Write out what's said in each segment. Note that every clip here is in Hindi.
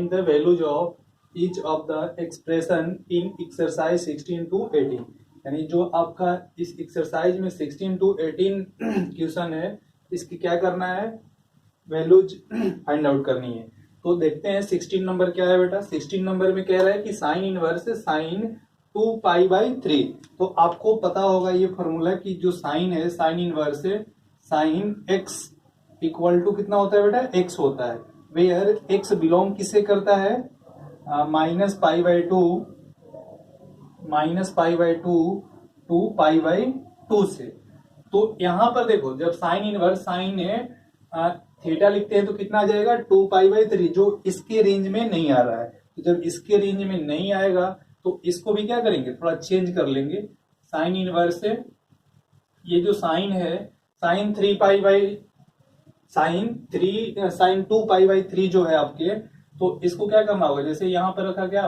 Find the values of each of the expression in exercise 16 to 18। यानी जो आपका इस एक्सरसाइज में 16 to 18 क्वेश्चन है, इसकी क्या करना है, वैल्यूज फाइंड आउट करनी है। तो देखते हैं 16 नंबर क्या है बेटा। 16 नंबर में कह रहा है कि साइन इनवर्स साइन 2π/3। तो आपको पता होगा ये फॉर्मूला कि जो साइन है, sine inverse sine x equal to कितना होता है बेटा, x होता है। वेयर x बिलोंग किससे करता है, -π/2 टू π/2 से। तो यहां पर देखो, जब साइन इनवर्स साइन है थीटा लिखते हैं तो कितना आ जाएगा, 2π/3, जो इसके रेंज में नहीं आ रहा है। तो जब इसके रेंज में नहीं आएगा तो इसको भी क्या करेंगे, थोड़ा चेंज कर लेंगे। साइन इनवर्स से ये जो साइन है, साइन 2π/3 जो है आपके, तो इसको क्या करना होगा, जैसे यहां पर रखा गया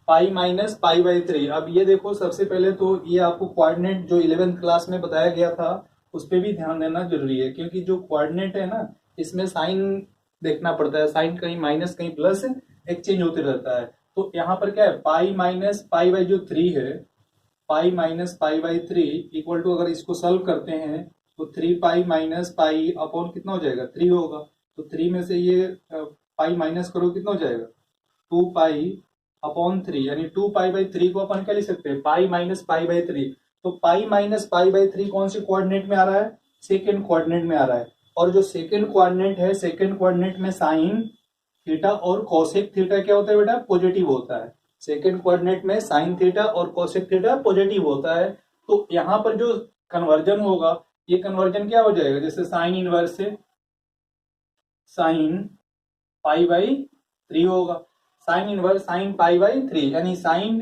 π-π/3। अब ये देखो, सबसे पहले तो ये आपको कोऑर्डिनेट जो 11th क्लास में बताया गया था उस पर भी ध्यान देना जरूरी है, क्योंकि जो कोऑर्डिनेट है ना, इसमें साइन देखना पड़ता है, साइन कहीं माइनस कहीं प्लस एक्सचेंज होते रहता है। तो यहाँ पर क्या है, π-π/3 जो 3 है, π-π/3 इक्वल टू, अगर इसको सॉल्व करते हैं तो 3π - अपॉन कितना हो जाएगा, 3 होगा। तो 3 में से ये पाई माइनस करो, कितना हो जाएगा, 2π/3। यानी 2π/3 को अपन क्या लिख सकते हैं, π-π/3। तो π-π/3 कौन से कोऑर्डिनेट में आ रहा है, सेकेंड कोऑर्डिनेट में आ रहा है। और जो सेकेंड कोऑर्डिनेट है, सेकेंड कोऑर्डिनेट में साइन थीटा और कोसेक थीटा क्या होता है बेटा, पॉजिटिव होता है। सेकेंड कोऑर्डिनेट में साइन थीटा और कोसेक थीटा पॉजिटिव होता है। तो यहां पर जो कन्वर्जन होगा, ये कन्वर्जन क्या हो जाएगा, जैसे साइन इनवर्स से साइन π/3 होगा, साइन इनवर्स साइन π/3, यानी साइन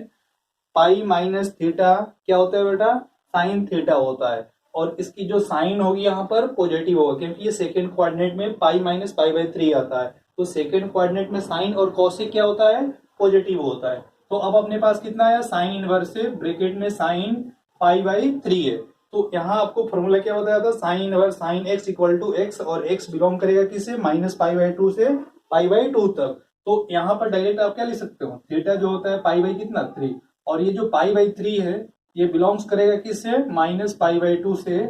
पाई माइनस थीटा क्या होता है बेटा, साइन थीटा होता है। और इसकी जो साइन होगी यहाँ पर पॉजिटिव होगा, क्योंकि ये सेकेंड कोऑर्डिनेट में π-π/3 आता है। तो सेकेंड कोऑर्डिनेट में साइन और कोसेक क्या होता है, पॉजिटिव होता है। तो अब अपने पास कितना है, साइन इनवर्स से ब्रैकेट में साइन π/3 है। तो यहाँ आपको फॉर्मूला क्या बताया था, sine inverse sine x equal to x, और x बिलोंग करेगा किससे, -π/2 से π/2 तक। तो यहाँ पर डायरेक्ट आप क्या लिख सकते हो, थीटा जो होता है π/कितना 3, और ये जो π/3 है ये बिलोंग्स करेगा किससे, -π/2 से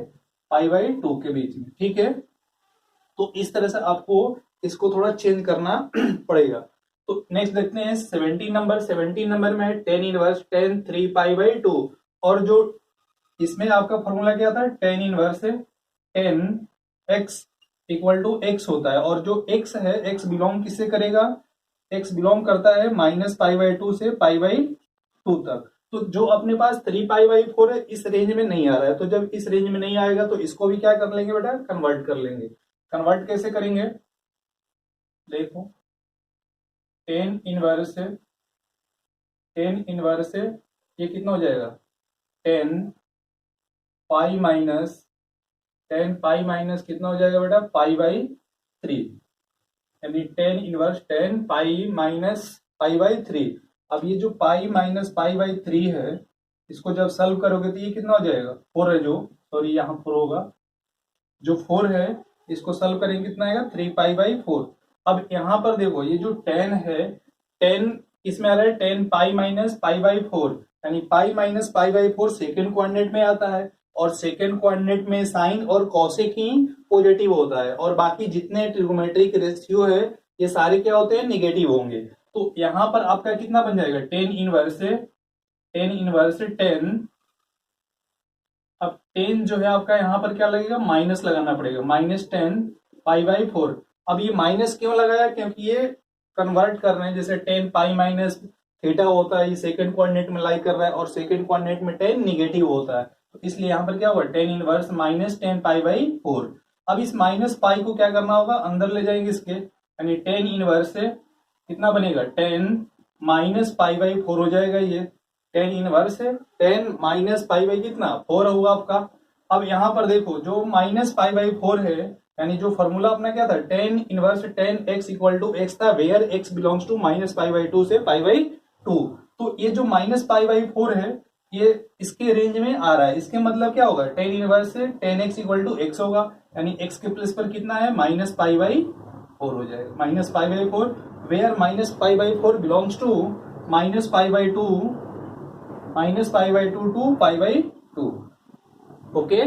π/2 के बीच में, ठीक है। तो इस तरह से आपको इसको थोड़ा चेंज करना पड़ेगा। तो नेक्स्ट देखते हैं 17 नंबर। 17 नंबर में tan इनवर्स tan 3π/2, और जो इसमें आपका फॉर्मूला क्या था, tan inverse tan x equal to x होता है। और जो x है, x बिलोंग किससे करेगा, x बिलोंग करता है -π/2 से π/2 तक। तो जो अपने पास 3π/4 है, इस रेंज में नहीं आ रहा है। तो जब इस रेंज में नहीं आएगा तो इसको भी क्या कर लेंगे बेटा, कन्वर्ट कर लेंगे। कन्वर्ट कैसे करेंगे, देखो tan इनवर्स ये कितना हो जाएगा, tan π- कितना हो जाएगा बेटा, π/3, यानी tan इनवर्स tan π-π/3। अब ये जो π-π/3 है, इसको जब सॉल्व करोगे तो ये कितना हो जाएगा, 4 है, जो सॉरी यहाँ 4 होगा, जो 4 है इसको सॉल्व करेंगे कितना आएगा, 3π/4। अब यहाँ पर देखो, ये जो tan है, tan इसमें आ रहा है tan π-π/4, यानी π-π/4 सेकेंड कोऑर्डिनेट में आता है, और सेकेंड कोऑर्डिनेट में साइन और कोसेक ही पॉजिटिव होता है, और बाकी जितने ट्रिगोनोमेट्रिक रेशियो है ये सारे क्या होते हैं, नेगेटिव होंगे। तो यहां पर आपका कितना बन जाएगा, tan इनवर्स tan, अब tan जो है आपका यहाँ पर क्या लगेगा, माइनस लगाना पड़ेगा, -tan π/4। अब ये माइनस क्यों लगाया, क्योंकि ये कन्वर्ट कर रहे हैं, जैसे tan π-थीटा होता है, ये सेकंड कोऑर्डिनेट में लाई कर रहा है, और सेकंड कोऑर्डिनेट में tan निगेटिव होता है। तो इसलिए यहाँ पर क्या हुआ, tan इनवर्स -tan π/4। अब इस -π को क्या करना होगा, अंदर ले जाएंगे इसके, यानी tan इनवर्स से कितना बनेगा, tan -π/4 हो जाएगा। ये tan इनवर्स है, tan -π/ कितना 4 होगा आपका। अब यहाँ पर देखो, जो -π/4 है, यानी जो फॉर्मूला अपना क्या था, tan inverse tan x equal to x था, वेयर x बिलोंग्स टू -π/2 से π/2। तो ये जो -π/4 है, ये इसके रेंज में आ रहा है, इसके मतलब क्या होगा, टेन इनवर्स से tan x equal to x होगा, यानी एक्स के प्लेस पर कितना है, माइनस पाई बाई फोर हो जाएगा, minus pi by four, where minus pi by four belongs to minus pi by two, minus pi by two to pi by two. Okay,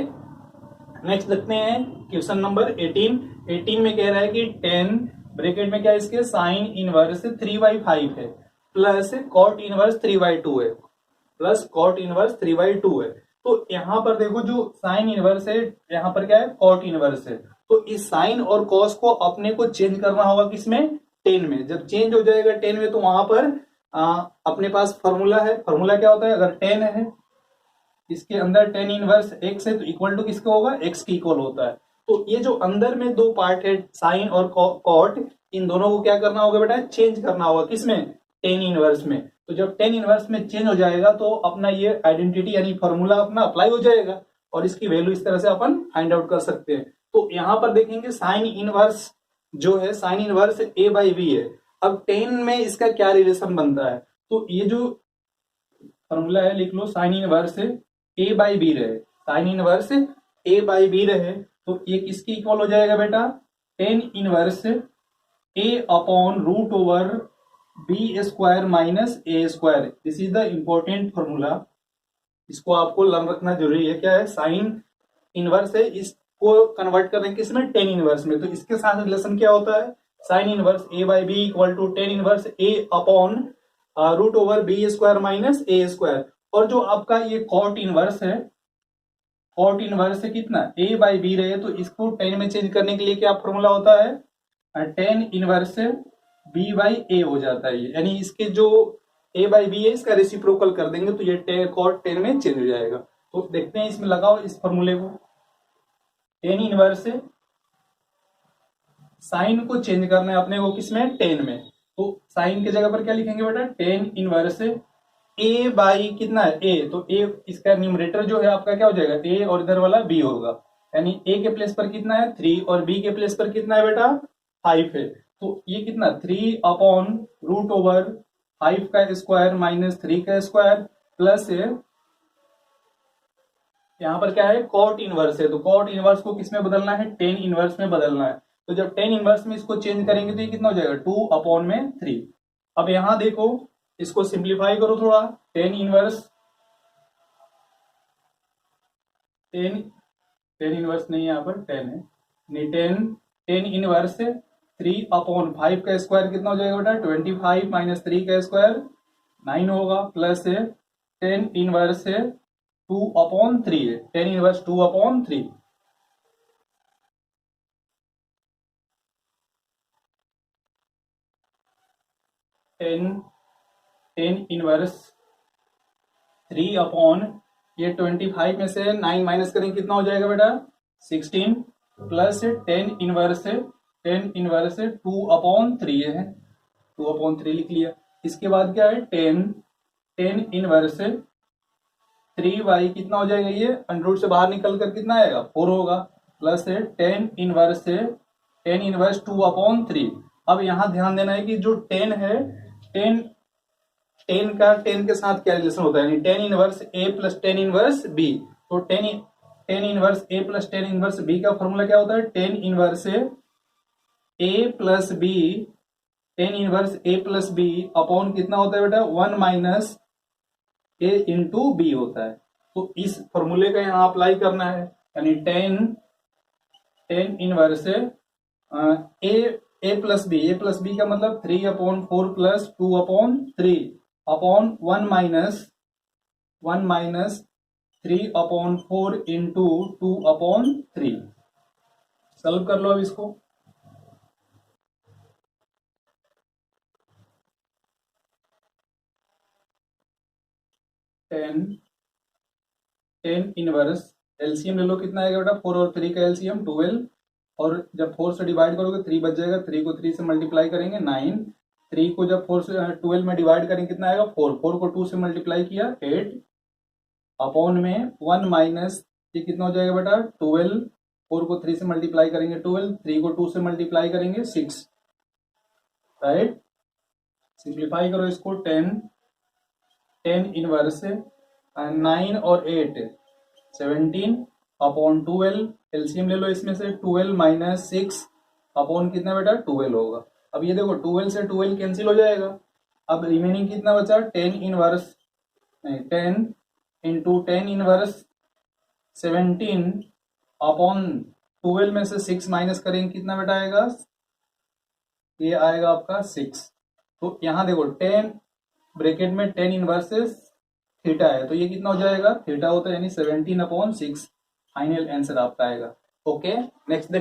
next देखते हैं क्वेश्चन नंबर 18। 18 में कह रहा है कि 10 ब्रैकेट में क्या है इसके, साइन इनवर्स 3/5 है प्लस कॉट इनवर्स 3/2 है, प्लस कॉट इनवर्स 3/2 है। तो यहां पर देखो जो साइन इनवर्स है, यहां पर क्या है, कॉट इनवर्स है। तो इस साइन और कॉस को अपने को चेंज करना होगा किसमें, 10 में। जब चेंज हो जाएगा 10 में तो वहां पर अपने पास फॉर्मूला है, फॉर्मूला क्या होता है, अगर 10 है इसके अंदर 10 इनवर्स एक्स है तो इक्वल टू किसका होगा, एक्स की इक्वल होता है। तो ये जो अंदर में दो पार्ट है साइन और कॉट, इन दोनों को क्या करना होगा बेटा, चेंज करना होगा किसमें, 10 इनवर्स में। तो जब 10 इनवर्स में चेंज हो जाएगा तो अपना ये आइडेंटिटी यानी फॉर्मूला अपना अप्लाई हो जाएगा और इसकी वैल्यू इस तरह से अपन फाइंड आउट कर सकते हैं। तो यहां पर देखेंगे साइन इनवर्स जो है, sine inverse A by B है। अब 10 में इसका क्या रिलेशन बनता है, तो ये जो फॉर्मूला है लिख लो, sine inverse A by B रहे, sine inverse A by B रहे तो ये किसकी इक्वल हो जाएगा बेटा, 10 inverse A upon root over B square minus A square. This is the important formula, इसको आपको लर्न रखना जरूरी है। क्या है, साइन इनवर्स है, इसको कन्वर्ट कर रहे हैं किसमें, 10 इनवर्स में। तो इसके साथ रिलेशन क्या होता है, sine inverse A by B equal to 10 inverse A upon root over B square minus A square. और जो आपका ये कॉट इनवर्स है, कॉट इनवर्स है कितना, ए बाई बी रहे तो इसको 10 में चेंज करने के लिए क्या फॉर्मूला होता है, 10 इनवर्स बी बाई ए हो जाता है। यानी इसके जो ए बाई बी है इसका रेसिप्रोकल कर देंगे तो ये कॉट 10 में चेंज हो जाएगा। तो देखते हैं इसमें लगाओ इस फॉर्मूले को, 10 इनवर्स साइन को चेंज करना है अपने को किसमें, 10 में। तो साइन की जगह पर क्या लिखेंगे बेटा, 10 इनवर्स ए बाई कितना है, ए। तो ए इसका न्यूमरेटर जो है आपका क्या हो जाएगा, ए और इधर वाला बी होगा। यानी ए के प्लेस पर कितना है 3 और बी के प्लेस पर कितना है बेटा 5 है। तो ये कितना 3 अपॉन रूट ओवर 5 का स्क्वायर माइनस 3 का स्क्वायर प्लस यहाँ पर क्या है कॉट इनवर्स है। तो कॉट इनवर्स को किस में बदलना है, 10 इनवर्स में बदलना है। तो जब 10 इनवर्स में इसको चेंज करेंगे तो ये कितना हो जाएगा 2 अपॉन में 3। अब यहां देखो इसको सिंप्लीफाई करो थोड़ा, 10 इनवर्स 10 10 इनवर्स नहीं है यहाँ पर 10 है, नहीं 10 इनवर्स 3 अपॉन 5 का स्क्वायर कितना हो जाएगा बेटा 25 माइनस 3 का स्क्वायर 9 होगा प्लस 10 इनवर्स 2 अपॉन 3 है, 10 इनवर्स 2 अपॉन 3। 10 इनवर्स 3 अपॉन ये 25 में से 9 माइनस करेंगे कितना हो जाएगा बेटा 16 प्लस 10 इनवर्स 2 अपॉन 3 है, 2 अपॉन 3 लिख लिया। इसके बाद क्या है 10 इनवर्स 3 कितना हो जाएगा, ये अंडर से बाहर निकल कर कितना आएगा 4 होगा प्लस 10 इनवर्स 2 अपॉन 3। अब यहां ध्यान देना है कि जो 10 है 10 10 का 10 के साथ क्या रिलेशन होता है, यानी 10 इनवर्स ए प्लस 10 इनवर्स बी। तो 10 इनवर्स ए प्लस 10 इनवर्स बी का फॉर्मूला क्या होता है 10 इनवर्स ए प्लस बी, 10 इनवर्स ए प्लस बी अपॉन कितना होता है बेटा 1 माइनस ए इंटू बी होता है। तो इस फॉर्मूले का यहां अप्लाई करना है, यानी 10 इनवर्स ए प्लस बी, ए प्लस बी का मतलब 3 upon 4 plus 2 upon 3 upon 1 minus 3 upon 4 into 2 upon 3। Solve कर लो अब इसको। 10 इनवर्स एलसीएम ले लो कितना आएगा बेटा 4 और 3 का एलसीएम 12, और जब 4 से डिवाइड करोगे 3 बच जाएगा, 3 को 3 से मल्टीप्लाई करेंगे 9, 3 को जब 4 से 12 में डिवाइड करेंगे कितना आएगा 4, 4 को 2 से मल्टीप्लाई किया 8 अपॉन में 1 माइनस ये कितना हो जाएगा बेटा 12, 4 को 3 से मल्टीप्लाई करेंगे 12, 3 को 2 से मल्टीप्लाई करेंगे 6, राइट। सिंप्लीफाई करो इसको 10 इनवर्स 9 और 8 17 अपॉन 12 एलसीएम ले लो इसमें से 12 माइनस 6 अपॉन कितना बेटा 12 होगा। अब ये देखो 12 से 12 कैंसिल हो जाएगा। अब रिमेनिंग कितना बचा 10 इनवर्स नहीं 10 इंटू 10 इनवर्स 17 अपॉन 12 में से 6 माइनस करेंगे कितना बेटा आएगा, ये आएगा आपका 6। तो यहाँ देखो 10 ब्रैकेट में 10 इनवर्सेस थीटा है तो ये कितना हो जाएगा थीटा होता है यानी 17 अपॉन 6 फाइनल आंसर आपका आएगा। Okay next